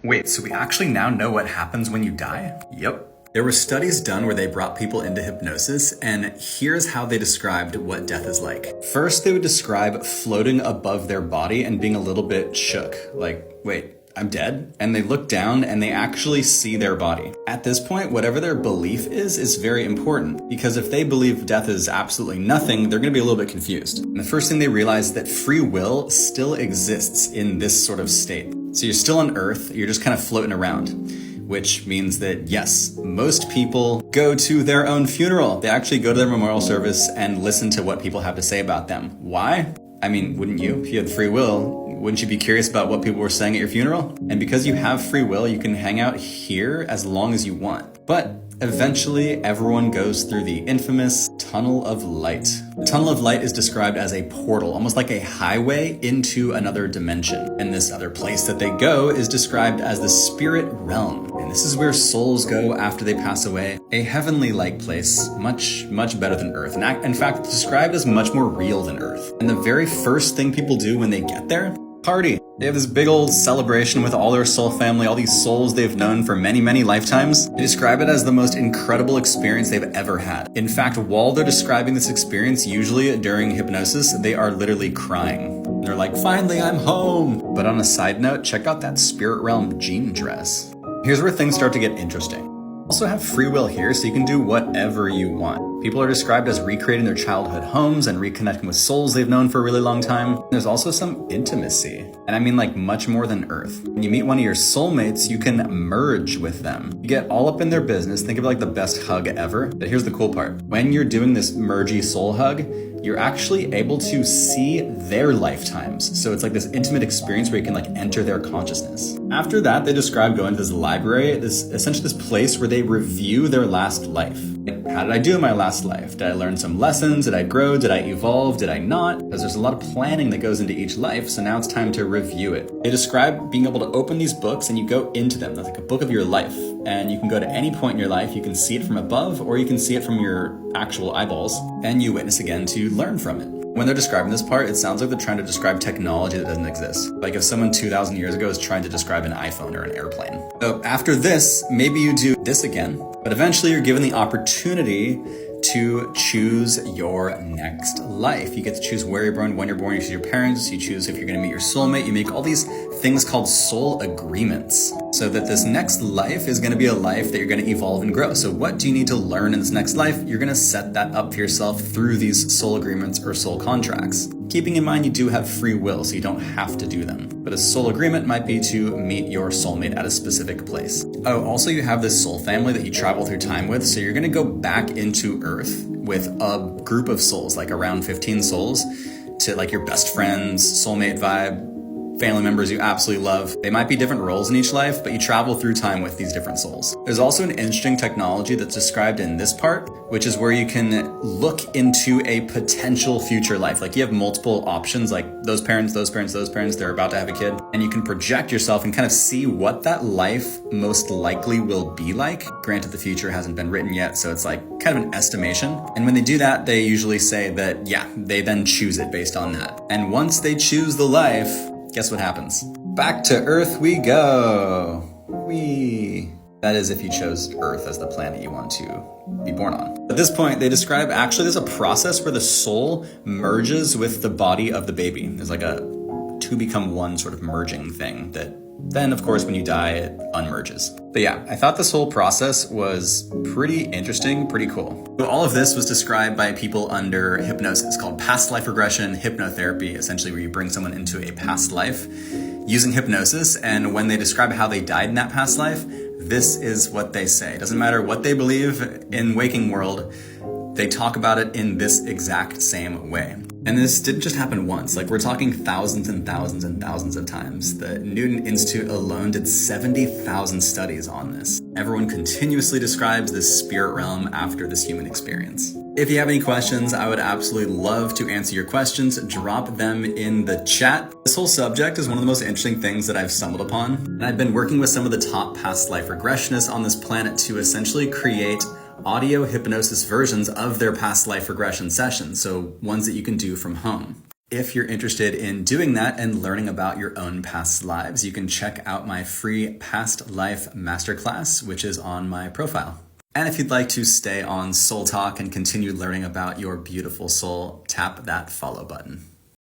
Wait, so we actually now know what happens when you die? Yep. There were studies done where they brought people into hypnosis, and here's how they described what death is like. First, they would describe floating above their body and being a little bit shook. Like, wait, I'm dead? And they look down and they actually see their body. At this point, whatever their belief is very important, because if they believe death is absolutely nothing, they're gonna be a little bit confused. And the first thing they realize is that free will still exists in this sort of state. So you're still on Earth, you're just kind of floating around, which means that yes, most people go to their own funeral. They actually go to their memorial service and listen to what people have to say about them. Why? I mean, wouldn't you? If you had free will, wouldn't you be curious about what people were saying at your funeral? And because you have free will, you can hang out here as long as you want. But eventually, everyone goes through the infamous tunnel of light. The tunnel of light is described as a portal, almost like a highway into another dimension. And this other place that they go is described as the spirit realm. And this is where souls go after they pass away. A heavenly-like place, much, much better than Earth. And in fact, described as much more real than Earth. And the very first thing people do when they get there, party. They have this big old celebration with all their soul family, all these souls they've known for many, many lifetimes. They describe it as the most incredible experience they've ever had. In fact, while they're describing this experience, usually during hypnosis, they are literally crying. They're like, finally, I'm home. But on a side note, check out that spirit realm jean dress. Here's where things start to get interesting. Also have free will here, so you can do whatever you want. People are described as recreating their childhood homes and reconnecting with souls they've known for a really long time. There's also some intimacy, and I mean like much more than Earth. When you meet one of your soulmates, you can merge with them. You get all up in their business, think of it like the best hug ever. But here's the cool part. When you're doing this mergy soul hug, you're actually able to see their lifetimes. So it's like this intimate experience where you can like enter their consciousness. After that, they describe going to this library, essentially this place where they review their last life. Like, how did I do in my last life? Did I learn some lessons? Did I grow? Did I evolve? Did I not? Because there's a lot of planning that goes into each life, so now it's time to review it. They describe being able to open these books and you go into them. That's like a book of your life. And you can go to any point in your life, you can see it from above, or you can see it from your actual eyeballs, and you witness again to learn from it. When they're describing this part, it sounds like they're trying to describe technology that doesn't exist. Like if someone 2,000 years ago is trying to describe an iPhone or an airplane. So after this, maybe you do this again, but eventually you're given the opportunity to choose your next life. You get to choose where you're born, when you're born, you choose your parents, you choose if you're gonna meet your soulmate, you make all these things called soul agreements. So that this next life is gonna be a life that you're gonna evolve and grow. So what do you need to learn in this next life? You're gonna set that up for yourself through these soul agreements or soul contracts. Keeping in mind you do have free will, so you don't have to do them. But a soul agreement might be to meet your soulmate at a specific place. Oh, also you have this soul family that you travel through time with, so you're gonna go back into Earth with a group of souls, like around 15 souls, to like your best friends, soulmate vibe, family members you absolutely love. They might be different roles in each life, but you travel through time with these different souls. There's also an interesting technology that's described in this part, which is where you can look into a potential future life. Like you have multiple options, like those parents, they're about to have a kid, and you can project yourself and kind of see what that life most likely will be like. Granted, the future hasn't been written yet, so it's like kind of an estimation. And when they do that, they usually say that, yeah, they then choose it based on that. And once they choose the life, guess what happens? Back to Earth we go. That is if you chose Earth as the planet you want to be born on. At this point, they describe actually there's a process where the soul merges with the body of the baby. There's like a two become one sort of merging thing that then, of course, when you die, it unmerges. But yeah, I thought this whole process was pretty interesting, pretty cool. So all of this was described by people under hypnosis called past life regression hypnotherapy, essentially where you bring someone into a past life using hypnosis. And when they describe how they died in that past life, this is what they say. It doesn't matter what they believe in waking world, they talk about it in this exact same way. And this didn't just happen once, like we're talking thousands and thousands and thousands of times. The Newton Institute alone did 70,000 studies on this. Everyone continuously describes this spirit realm after this human experience. If you have any questions, I would absolutely love to answer your questions. Drop them in the chat. This whole subject is one of the most interesting things that I've stumbled upon. And I've been working with some of the top past life regressionists on this planet to essentially create audio hypnosis versions of their past life regression sessions, so ones that you can do from home. If you're interested in doing that and learning about your own past lives, you can check out my free Past Life Masterclass, which is on my profile. And if you'd like to stay on Soul Talk and continue learning about your beautiful soul, tap that follow button.